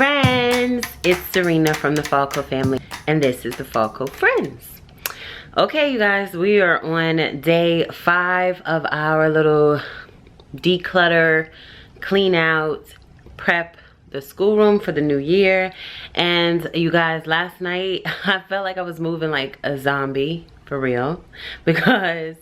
friends, it's Syreena from TheFALLCoFamily, and this is TheFALLCo Friends. Okay, you guys, we are on day 5 of our little declutter, clean out, prep the schoolroom for the new year. And you guys, last night I felt like I was moving like a zombie, for real, because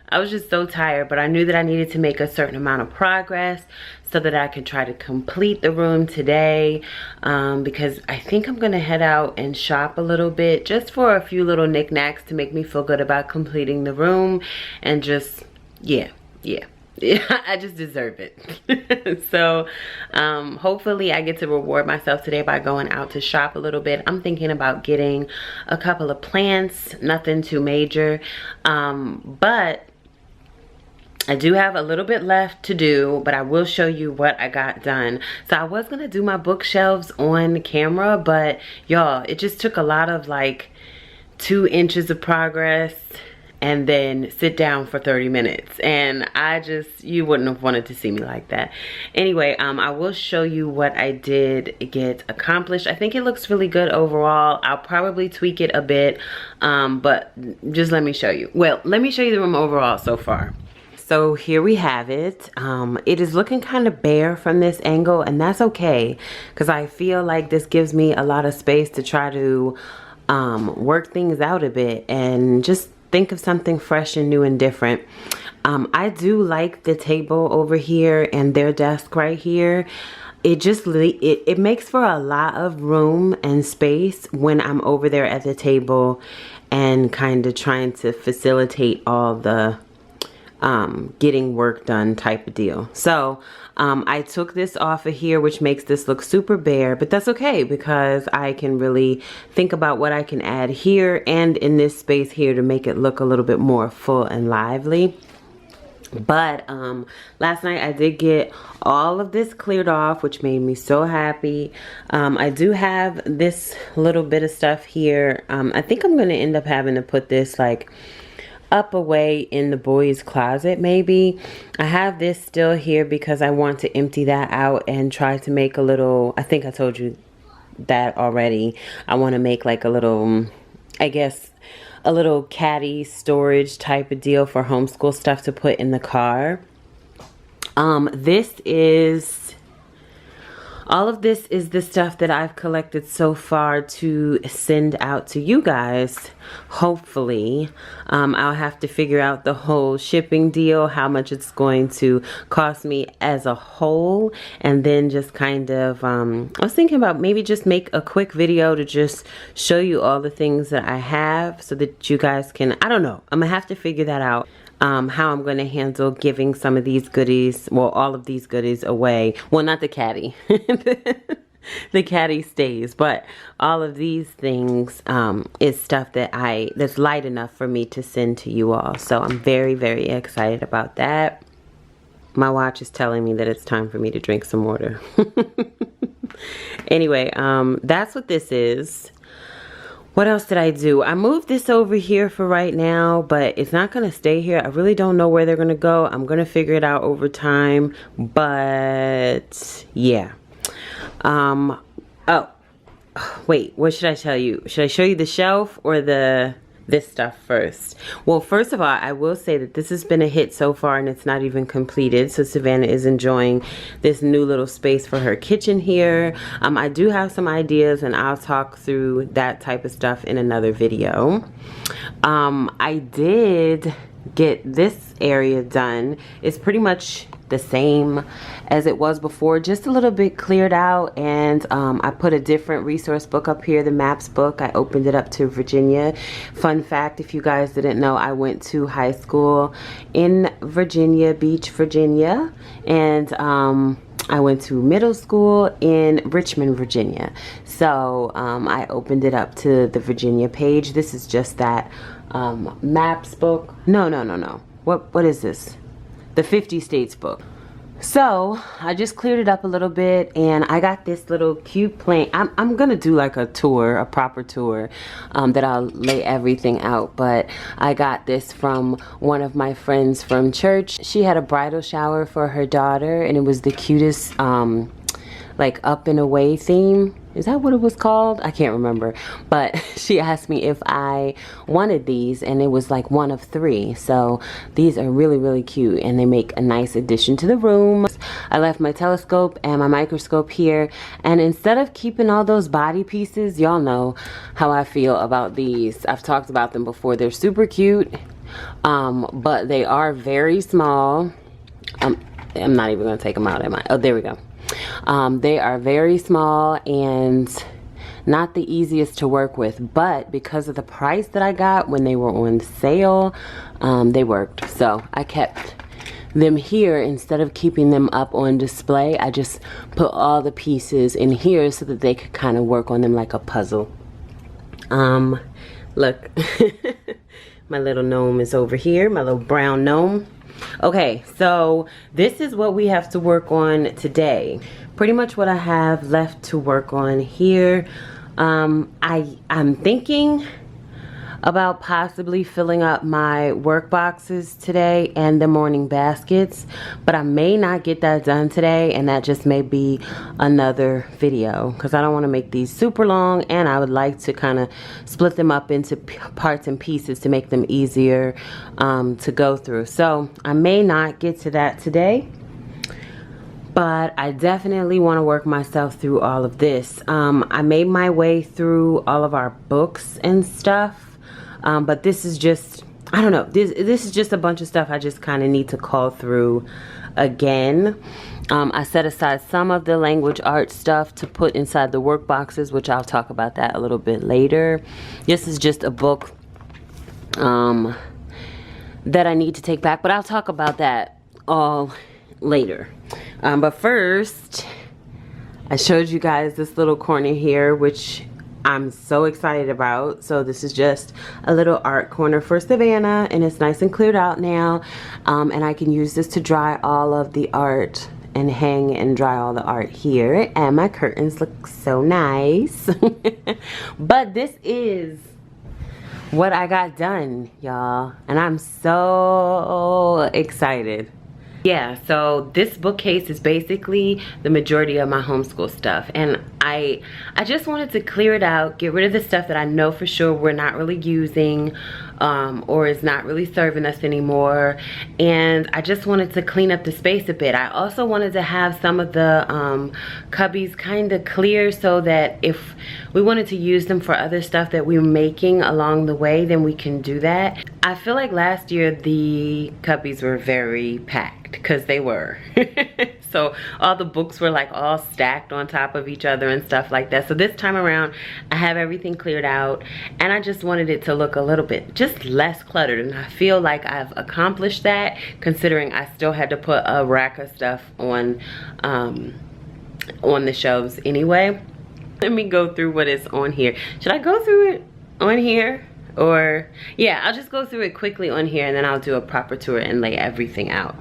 I was just so tired, but I knew that I needed to make a certain amount of progress so that I could try to complete the room today, because I think I'm gonna head out and shop a little bit just for a few little knickknacks to make me feel good about completing the room, and just, yeah, I just deserve it. So hopefully I get to reward myself today by going out to shop a little bit. I'm thinking about getting a couple of plants, nothing too major, but I do have a little bit left to do, but I will show you what I got done. So I was gonna do my bookshelves on camera, but y'all, it just took a lot of like 2 inches of progress and then sit down for 30 minutes. And you wouldn't have wanted to see me like that. Anyway, I will show you what I did get accomplished. I think it looks really good overall. I'll probably tweak it a bit, but just let me show you. Well, let me show you the room overall so far. So here we have it. It is looking kind of bare from this angle, and that's okay, because I feel like this gives me a lot of space to try to work things out a bit and just think of something fresh and new and different. I do like the table over here and their desk right here. It makes for a lot of room and space when I'm over there at the table and kind of trying to facilitate all the getting work done type of deal. So I took this off of here, which makes this look super bare, but that's okay because I can really think about what I can add here and in this space here to make it look a little bit more full and lively. But last night I did get all of this cleared off, which made me so happy. I do have this little bit of stuff here. I think I'm gonna end up having to put this like up away in the boys' closet maybe. I have this still here because I want to empty that out and try to make a little, I think I told you that already. I want to make like a little, I guess, a little caddy storage type of deal for homeschool stuff to put in the car. All of this is the stuff that I've collected so far to send out to you guys, hopefully. I'll have to figure out the whole shipping deal, how much it's going to cost me as a whole, and then just kind of, I was thinking about maybe just make a quick video to just show you all the things that I have so that you guys can, I don't know, I'm gonna have to figure that out. How I'm going to handle giving some of these goodies, well, all of these goodies away. Well, not the caddy. The caddy stays, but all of these things is stuff that's light enough for me to send to you all. So I'm very, very excited about that. My watch is telling me that it's time for me to drink some water. Anyway, that's what this is. What else did I do? I moved this over here for right now, but it's not going to stay here. I really don't know where they're going to go. I'm going to figure it out over time, but yeah. Oh, wait, what should I tell you? Should I show you the shelf or this stuff first? Well, first of all, I will say that this has been a hit so far and it's not even completed. So Savannah is enjoying this new little space for her kitchen here. I do have some ideas and I'll talk through that type of stuff in another video. I did get this area done. It's pretty much the same as it was before, just a little bit cleared out, and I put a different resource book up here, the maps book. I opened it up to Virginia. Fun fact, if you guys didn't know, I went to high school in Virginia Beach, Virginia, and I went to middle school in Richmond, Virginia. So I opened it up to the Virginia page. This is just that maps book. No. What is this? The 50 states book. So I just cleared it up a little bit, and I got this little cute plant. I'm gonna do like a tour, a proper tour, that I'll lay everything out. But I got this from one of my friends from church. She had a bridal shower for her daughter, and it was the cutest like up and away theme. Is that what it was called? I can't remember. But she asked me if I wanted these, and it was like one of 3. So these are really, really cute, and they make a nice addition to the room. I left my telescope and my microscope here, and instead of keeping all those body pieces, y'all know how I feel about these. I've talked about them before. They're super cute, but they are very small. I'm not even gonna take them out, am I? Oh, there we go. They are very small and not the easiest to work with, but because of the price that I got when they were on sale, they worked. So I kept them here instead of keeping them up on display. I just put all the pieces in here so that they could kind of work on them like a puzzle. Look, my little gnome is over here, my little brown gnome. Okay, so this is what we have to work on today. Pretty much what I have left to work on here. I'm thinking about possibly filling up my work boxes today and the morning baskets, but I may not get that done today, and that just may be another video because I don't want to make these super long, and I would like to kind of split them up into parts and pieces to make them easier to go through. So I may not get to that today, but I definitely want to work myself through all of this. I made my way through all of our books and stuff. But this is just, I don't know, this is just a bunch of stuff I just kind of need to call through again. I set aside some of the language arts stuff to put inside the work boxes, which I'll talk about that a little bit later. This is just a book that I need to take back, but I'll talk about that all later. But first, I showed you guys this little corner here, which I'm so excited about. So this is just a little art corner for Savannah, and it's nice and cleared out now, and I can use this to dry all of the art and hang and dry all the art here, and my curtains look so nice. But this is what I got done, y'all, and I'm so excited. Yeah, so this bookcase is basically the majority of my homeschool stuff, and I just wanted to clear it out, get rid of the stuff that I know for sure we're not really using or is not really serving us anymore, and I just wanted to clean up the space a bit. I also wanted to have some of the cubbies kind of clear so that if we wanted to use them for other stuff that we were making along the way, then we can do that. I feel like last year the cubbies were very packed, because they were. So all the books were like all stacked on top of each other and stuff like that. So this time around I have everything cleared out, and I just wanted it to look a little bit just less cluttered, and I feel like I've accomplished that, considering I still had to put a rack of stuff on the shelves anyway. Let me go through what is on here. Should I go through it on here? Or yeah, I'll just go through it quickly on here, and then I'll do a proper tour and lay everything out.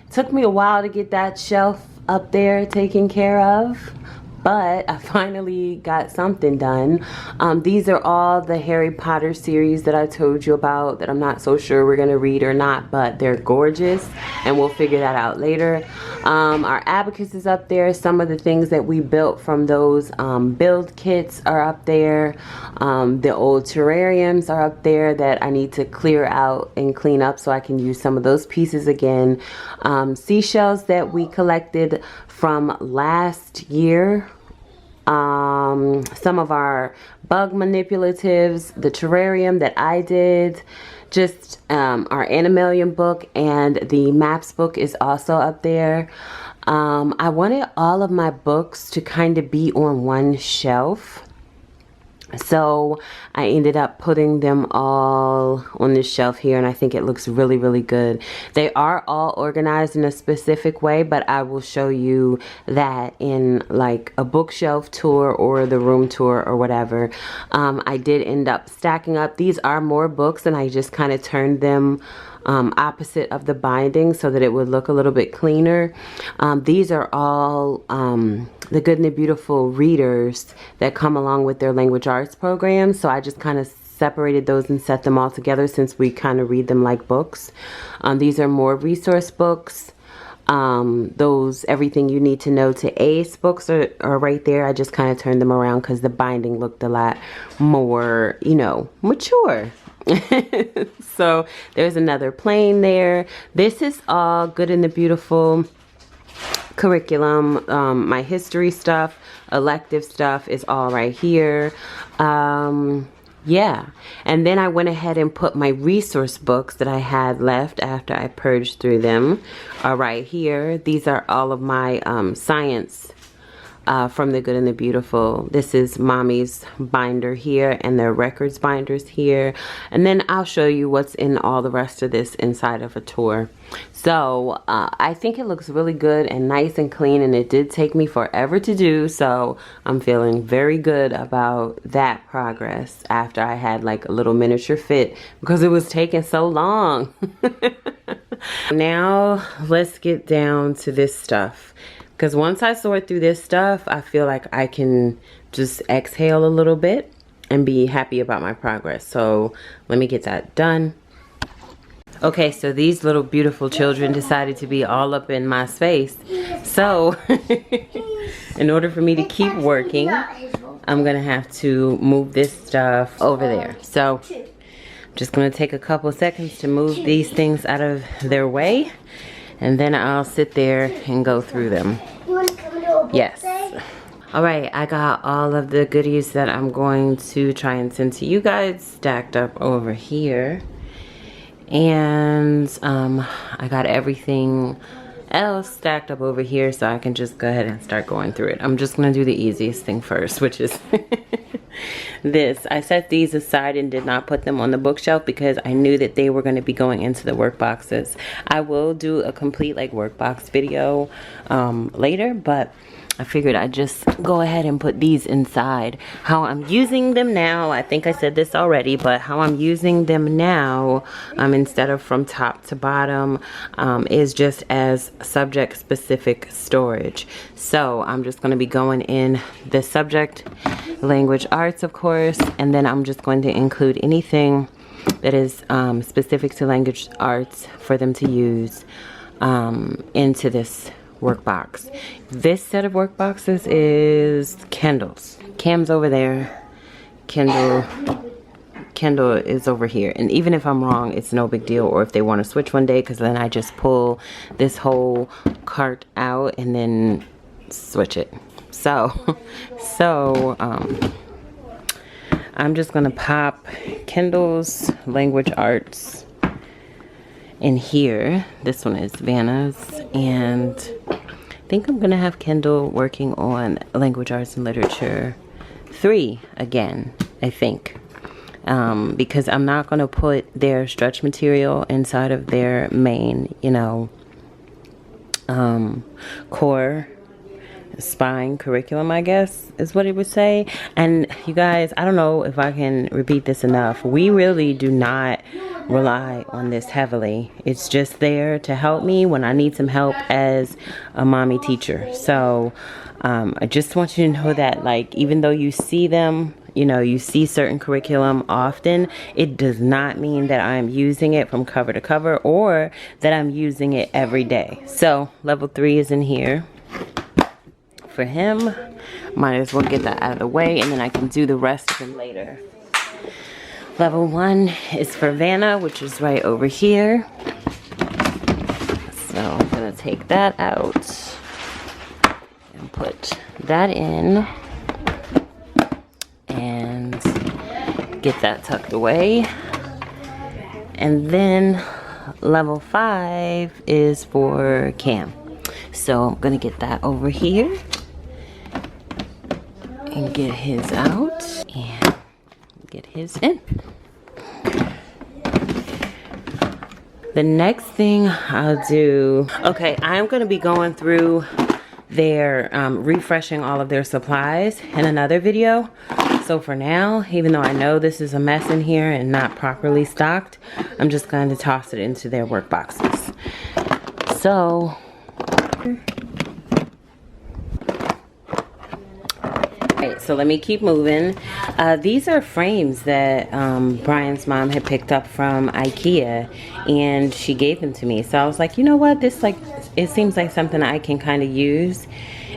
Took me a while to get that shelf up there taken care of, but I finally got something done. These are all the Harry Potter series that I told you about that I'm not so sure we're gonna read or not, but they're gorgeous, and we'll figure that out later. Our abacus is up there. Some of the things that we built from those build kits are up there. The old terrariums are up there that I need to clear out and clean up so I can use some of those pieces again. Seashells that we collected from last year. Some of our bug manipulatives, the terrarium that I did, just our animalium book, and the maps book is also up there. I wanted all of my books to kind of be on one shelf, so I ended up putting them all on this shelf here, and I think it looks really, really good. They are all organized in a specific way, but I will show you that in like a bookshelf tour or the room tour or whatever. I did end up stacking up. These are more books, and I just kind of turned them opposite of the binding so that it would look a little bit cleaner. These are all the Good and the Beautiful readers that come along with their language arts program, so I just kind of separated those and set them all together since we kind of read them like books. These are more resource books. Those Everything You Need to Know to Ace books are right there. I just kind of turned them around because the binding looked a lot more, you know, mature. So there's another plane there. This is all Good and the Beautiful curriculum. My history stuff, elective stuff is all right here. Yeah, and then I went ahead and put my resource books that I had left after I purged through them are right here. These are all of my science from the Good and the Beautiful. This is Mommy's binder here and their records binders here. And then I'll show you what's in all the rest of this inside of a tour. So I think it looks really good and nice and clean, and it did take me forever to do, so I'm feeling very good about that progress after I had like a little miniature fit because it was taking so long. Now let's get down to this stuff, because once I sort through this stuff, I feel like I can just exhale a little bit and be happy about my progress. So let me get that done. Okay, so these little beautiful children decided to be all up in my space. So in order for me to keep working, I'm gonna have to move this stuff over there. So I'm just gonna take a couple seconds to move these things out of their way, and then I'll sit there and go through them. Yes. All right, I got all of the goodies that I'm going to try and send to you guys stacked up over here. And I got everything else stacked up over here, so I can just go ahead and start going through it. I'm just gonna do the easiest thing first, which is this. I set these aside and did not put them on the bookshelf because I knew that they were going to be going into the work boxes. I will do a complete like work box video later, but I figured I'd just go ahead and put these inside. How I'm using them now, I think I said this already, but how I'm using them now, instead of from top to bottom, is just as subject specific storage. So I'm just going to be going in the subject, language arts of course, and then I'm just going to include anything that is specific to language arts for them to use into this workbox. This set of work boxes is Kendall's. Cam's over there. Kendall is over here. And even if I'm wrong, it's no big deal. Or if they want to switch one day, because then I just pull this whole cart out and then switch it. So I'm just gonna pop Kendall's language arts in here. This one is Savannah's, and I think I'm gonna have Kendall working on language arts and literature 3 again, I think, because I'm not gonna put their stretch material inside of their main, you know, core spine curriculum, I guess is what it would say. And you guys, I don't know if I can repeat this enough, we really do not rely on this heavily. It's just there to help me when I need some help as a mommy teacher. So I just want you to know that, like, even though you see them, you know, you see certain curriculum often, it does not mean that I'm using it from cover to cover or that I'm using it every day. So level 3 is in here for him. Might as well get that out of the way, and then I can do the rest of them later. Level 1 is for Vanna, which is right over here. So I'm gonna take that out and put that in and get that tucked away. And then level 5 is for Cam. So I'm gonna get that over here and get his out and get his in. The next thing I'll do, okay, I'm gonna be going through their, refreshing all of their supplies in another video. So for now, even though I know this is a mess in here and not properly stocked, I'm just going to toss it into their work boxes. So, so let me keep moving. These are frames that Brian's mom had picked up from IKEA, and she gave them to me. So I was like, you know what, this like it seems like something I can kind of use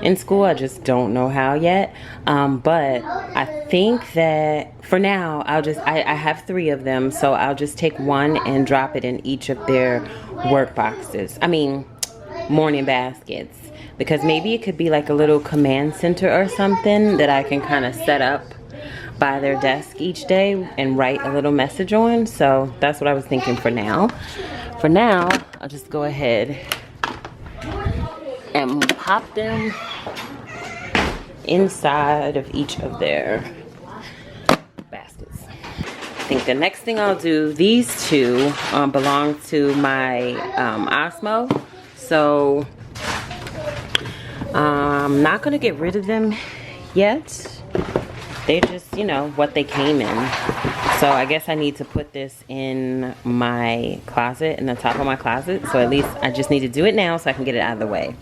in school. I just don't know how yet. But I think that for now, I have 3 of them, so I'll just take one and drop it in each of their work boxes. I mean, morning baskets. Because maybe it could be like a little command center or something that I can kind of set up by their desk each day and write a little message on. So that's what I was thinking for now. For now, I'll just go ahead and pop them inside of each of their baskets. I think the next thing I'll do, these 2 belong to my Osmo. So I'm not gonna get rid of them yet. They just, you know, what they came in. So I guess I need to put this in my closet, in the top of my closet. So at least I just need to do it now so I can get it out of the way.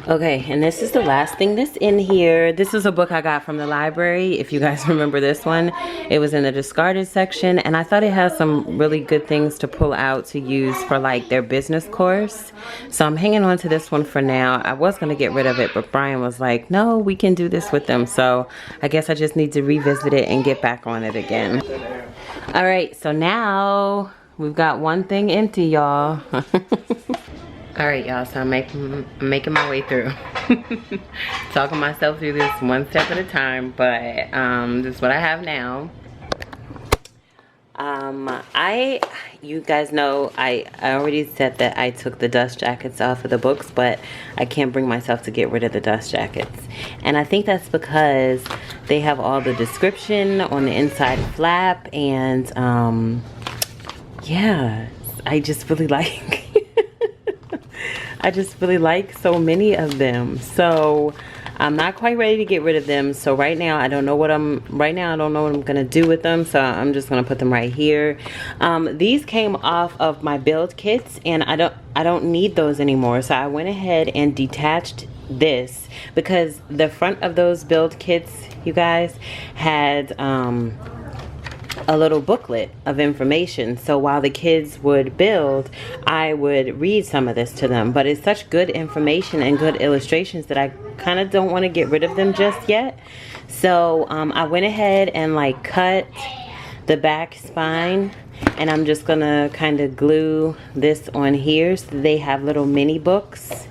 Okay, and this is the last thing that's in here. This is a book I got from the library. If you guys remember this one, it was in the discarded section, and I thought it has some really good things to pull out to use for like their business course. So I'm hanging on to this one for now. I was gonna get rid of it, but Brian was like, no, we can do this with them. So I guess I just need to revisit it and get back on it again. All right, so now we've got one thing empty, y'all. All right, y'all, so I'm making my way through. Talking myself through this one step at a time, but this is what I have now. You guys know, I already said that I took the dust jackets off of the books, but I can't bring myself to get rid of the dust jackets. And I think that's because they have all the description on the inside flap, and yeah, I just really like I just really like so many of them. So I'm not quite ready to get rid of them. So right now I don't know what I'm gonna do with them. So I'm just gonna put them right here. These came off of my build kits, and I don't need those anymore. So I went ahead and detached this because the front of those build kits, you guys, had a little booklet of information. So while the kids would build, I would read some of this to them. But it's such good information and good illustrations that I kind of don't want to get rid of them just yet. So I went ahead and like cut the back spine, and I'm just gonna kind of glue this on here so that they have little mini books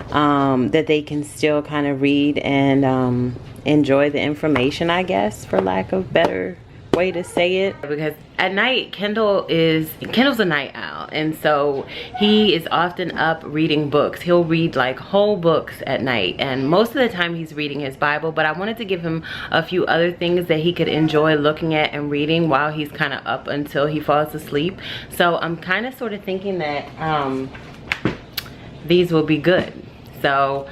that they can still kind of read and enjoy the information, I guess, for lack of better way to say it. Because at night, Kendall's a night owl, and so he is often up reading books. He'll read like whole books at night, and most of the time he's reading his Bible, but I wanted to give him a few other things that he could enjoy looking at and reading while he's kind of up until he falls asleep. So I'm kind of sort of thinking that these will be good. So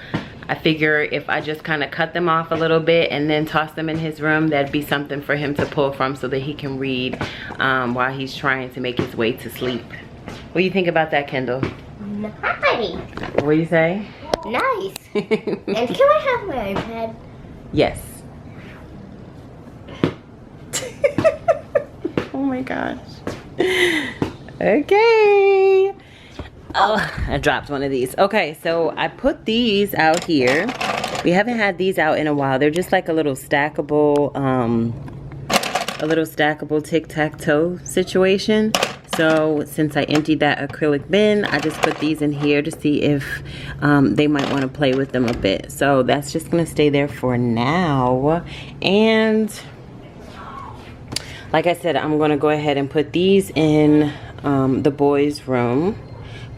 I figure if I just kind of cut them off a little bit and then toss them in his room, that'd be something for him to pull from so that he can read while he's trying to make his way to sleep. What do you think about that, Kendall? Nice. What do you say? Nice. And can I have my iPad? Yes. Oh my gosh. Okay. Oh, I dropped one of these. Okay, so I put these out here. We haven't had these out in a while. They're just like a little stackable tic-tac-toe situation. So since I emptied that acrylic bin, I just put these in here to see if they might want to play with them a bit. So that's just gonna stay there for now. And like I said, I'm gonna go ahead and put these in the boys' room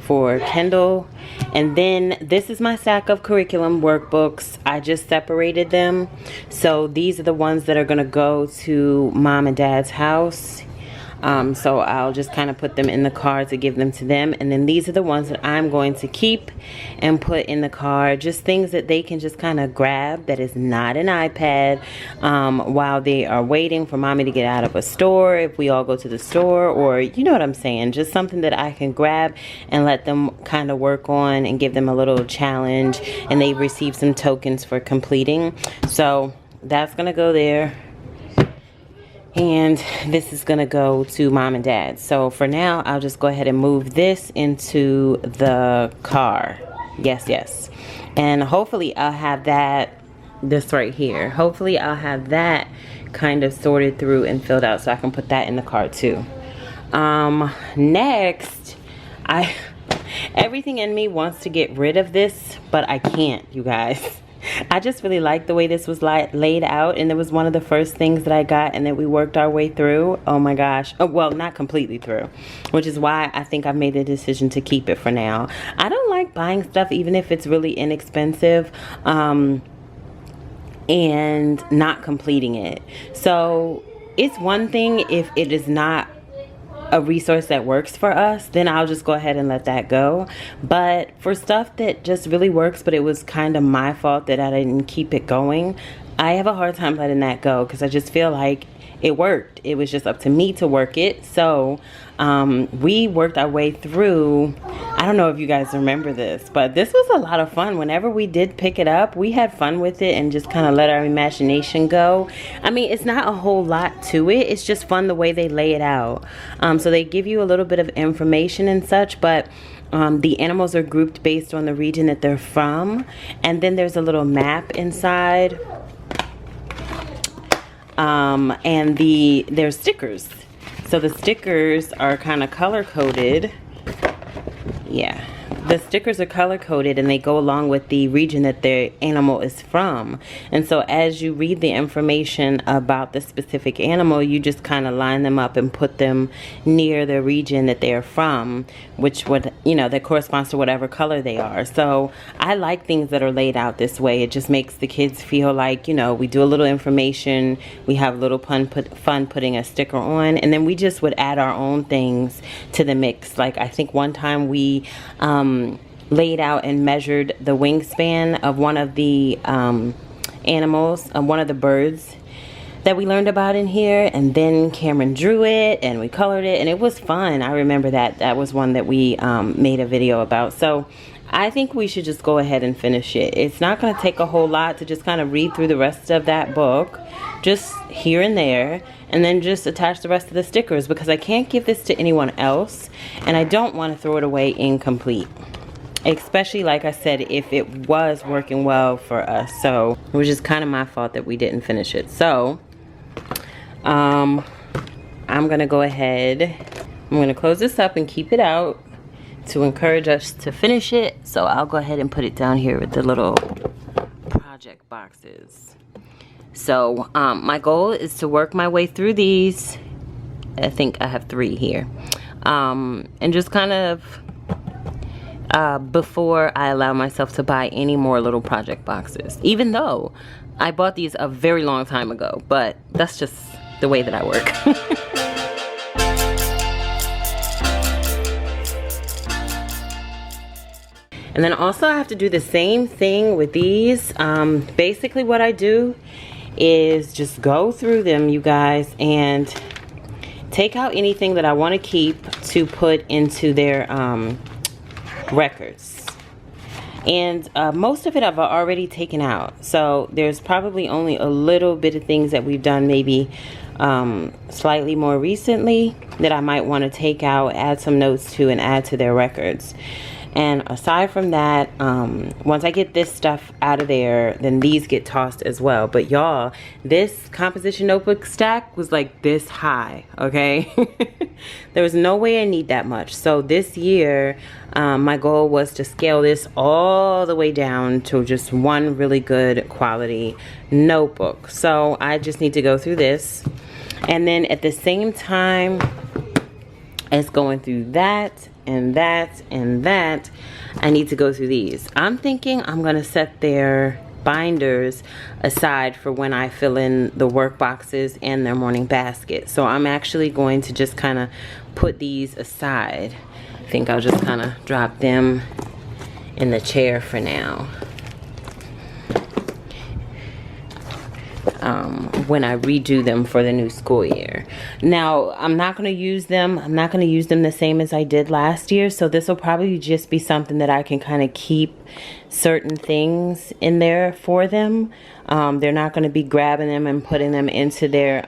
for Kendall. And then this is my stack of curriculum workbooks. I just separated them. So these are the ones that are gonna go to mom and dad's house. So I'll just kind of put them in the car to give them to them. And then these are the ones that I'm going to keep and put in the car. Just things that they can just kind of grab that is not an iPad while they are waiting for mommy to get out of a store, if we all go to the store, or you know what I'm saying. Just something that I can grab and let them kind of work on and give them a little challenge. And they receive some tokens for completing. So that's going to go there. And this is gonna go to mom and dad. So for now, I'll just go ahead and move this into the car. Yes, yes. And hopefully I'll have that, this right here. Hopefully I'll have that kind of sorted through and filled out so I can put that in the car too. Next, everything in me wants to get rid of this, but I can't, you guys. I just really like the way this was laid out, and it was one of the first things that I got and that we worked our way through. Oh my gosh. Oh, well, not completely through, which is why I think I've made the decision to keep it for now. I don't like buying stuff even if it's really inexpensive and not completing it. So it's one thing if it is not a resource that works for us, then I'll just go ahead and let that go. But for stuff that just really works, but it was kind of my fault that I didn't keep it going, I have a hard time letting that go because I just feel like it worked. It was just up to me to work it. So we worked our way through. I don't know if you guys remember this, but this was a lot of fun. Whenever we did pick it up, we had fun with it and just kind of let our imagination go. I mean, it's not a whole lot to it. It's just fun the way they lay it out. So they give you a little bit of information and such, but the animals are grouped based on the region that they're from. And then there's a little map inside. And there's stickers. So the stickers are kind of color coded. Yeah, the stickers are color coded and they go along with the region that the animal is from. And so as you read the information about the specific animal, you just kind of line them up and put them near the region that they're from, which would, you know, that corresponds to whatever color they are. So I like things that are laid out this way. It just makes the kids feel like, you know, we do a little information, we have a little fun putting a sticker on, and then we just would add our own things to the mix. Like I think one time we laid out and measured the wingspan of one of the animals, one of the birds that we learned about in here, and then Cameron drew it and we colored it and it was fun. I remember that was one that we made a video about. So I think we should just go ahead and finish it. It's not going to take a whole lot to just kind of read through the rest of that book, just here and there, and then just attach the rest of the stickers because I can't give this to anyone else and I don't want to throw it away incomplete. Especially, like I said, if it was working well for us. So it was just kind of my fault that we didn't finish it. So I'm gonna go ahead, I'm gonna close this up and keep it out to encourage us to finish it. So I'll go ahead and put it down here with the little project boxes. So my goal is to work my way through these. I think I have 3 here, and just kind of before I allow myself to buy any more little project boxes, even though I bought these a very long time ago, but that's just the way that I work. And then also I have to do the same thing with these. Basically what I do is just go through them, you guys, and take out anything that I want to keep to put into their records. And most of it I've already taken out, so there's probably only a little bit of things that we've done maybe slightly more recently that I might want to take out, add some notes to, and add to their records. And aside from that, once I get this stuff out of there, then these get tossed as well. But y'all, this composition notebook stack was like this high, okay? There was no way I need that much. So this year, my goal was to scale this all the way down to just one really good quality notebook. So I just need to go through this. And then at the same time as going through that, and that, and that, I need to go through these. I'm thinking I'm gonna set their binders aside for when I fill in the work boxes and their morning basket. So I'm actually going to just kind of put these aside. I think I'll just kind of drop them in the chair for now. When I redo them for the new school year. Now, I'm not going to use them. I'm not going to use them the same as I did last year. So this will probably just be something that I can kind of keep certain things in there for them. They're not going to be grabbing them and putting them into their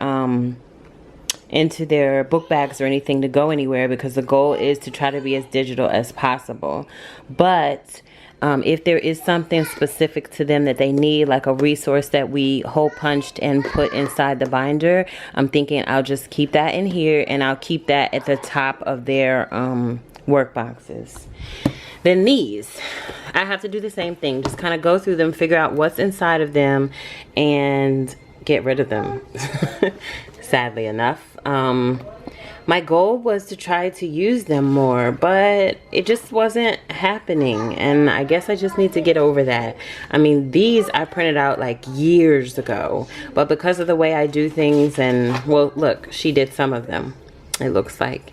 into their book bags or anything to go anywhere, because the goal is to try to be as digital as possible. But if there is something specific to them that they need, like a resource that we hole punched and put inside the binder, I'm thinking I'll just keep that in here, and I'll keep that at the top of their work boxes. Then these, I have to do the same thing. Just kind of go through them, figure out what's inside of them, and get rid of them. Sadly enough. My goal was to try to use them more, but it just wasn't happening, and I guess I just need to get over that. I mean, these I printed out like years ago, but because of the way I do things, and well, look, she did some of them, it looks like.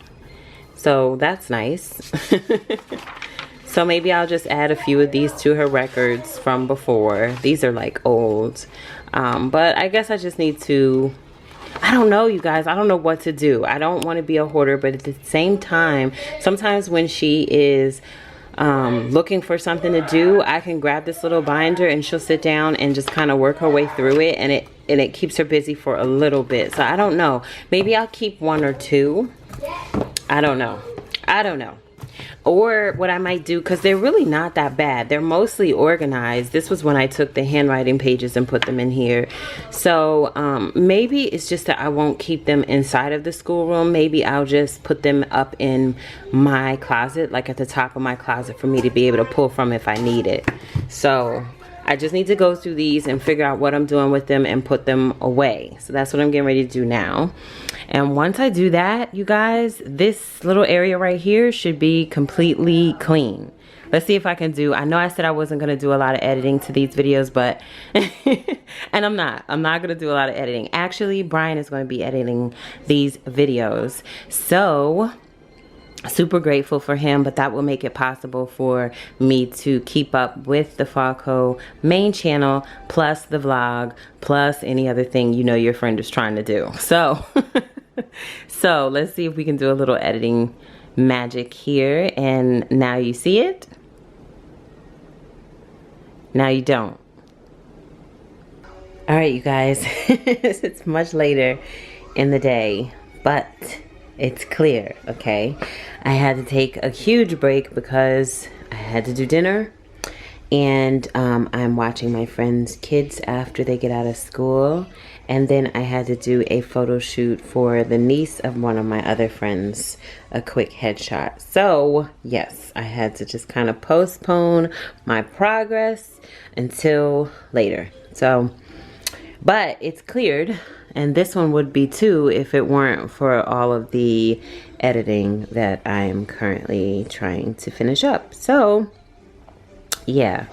So that's nice. So maybe I'll just add a few of these to her records from before. These are like old, but I guess I just need to, I don't know, you guys. I don't know what to do. I don't want to be a hoarder, but at the same time, sometimes when she is looking for something to do, I can grab this little binder and she'll sit down and just kind of work her way through it, and it keeps her busy for a little bit. So I don't know. Maybe I'll keep one or two. I don't know. I don't know. Or what I might do, because they're really not that bad. They're mostly organized. This was when I took the handwriting pages and put them in here. So maybe it's just that I won't keep them inside of the schoolroom. Maybe I'll just put them up in my closet, like at the top of my closet, for me to be able to pull from if I need it. So I just need to go through these and figure out what I'm doing with them and put them away. So that's what I'm getting ready to do now. And once I do that, you guys, this little area right here should be completely clean. Let's see if I can do, I know I said I wasn't going to do a lot of editing to these videos, but, and I'm not going to do a lot of editing. Actually, Brian is going to be editing these videos. So super grateful for him, but that will make it possible for me to keep up with the Falco main channel, plus the vlog, plus any other thing you know your friend is trying to do. So so let's see if we can do a little editing magic here. And now you see it, now you don't. All right, you guys. It's much later in the day, but it's clear, okay? I had to take a huge break because I had to do dinner, and I'm watching my friends' kids after they get out of school, and then I had to do a photo shoot for the niece of one of my other friends, a quick headshot. So yes, I had to just kind of postpone my progress until later. So, but it's cleared. And this one would be too if it weren't for all of the editing that I am currently trying to finish up. So, yeah.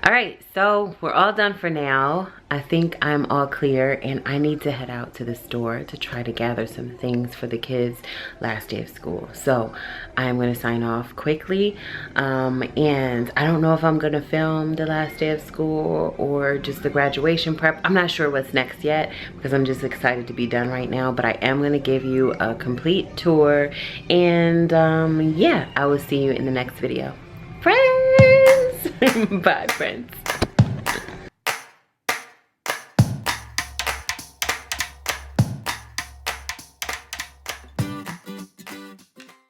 All right, so we're all done for now. I think I'm all clear, and I need to head out to the store to try to gather some things for the kids' last day of school. So I'm gonna sign off quickly, and I don't know if I'm gonna film the last day of school or just the graduation prep. I'm not sure what's next yet because I'm just excited to be done right now, but I am gonna give you a complete tour, and yeah, I will see you in the next video. Friends! Bye, friends.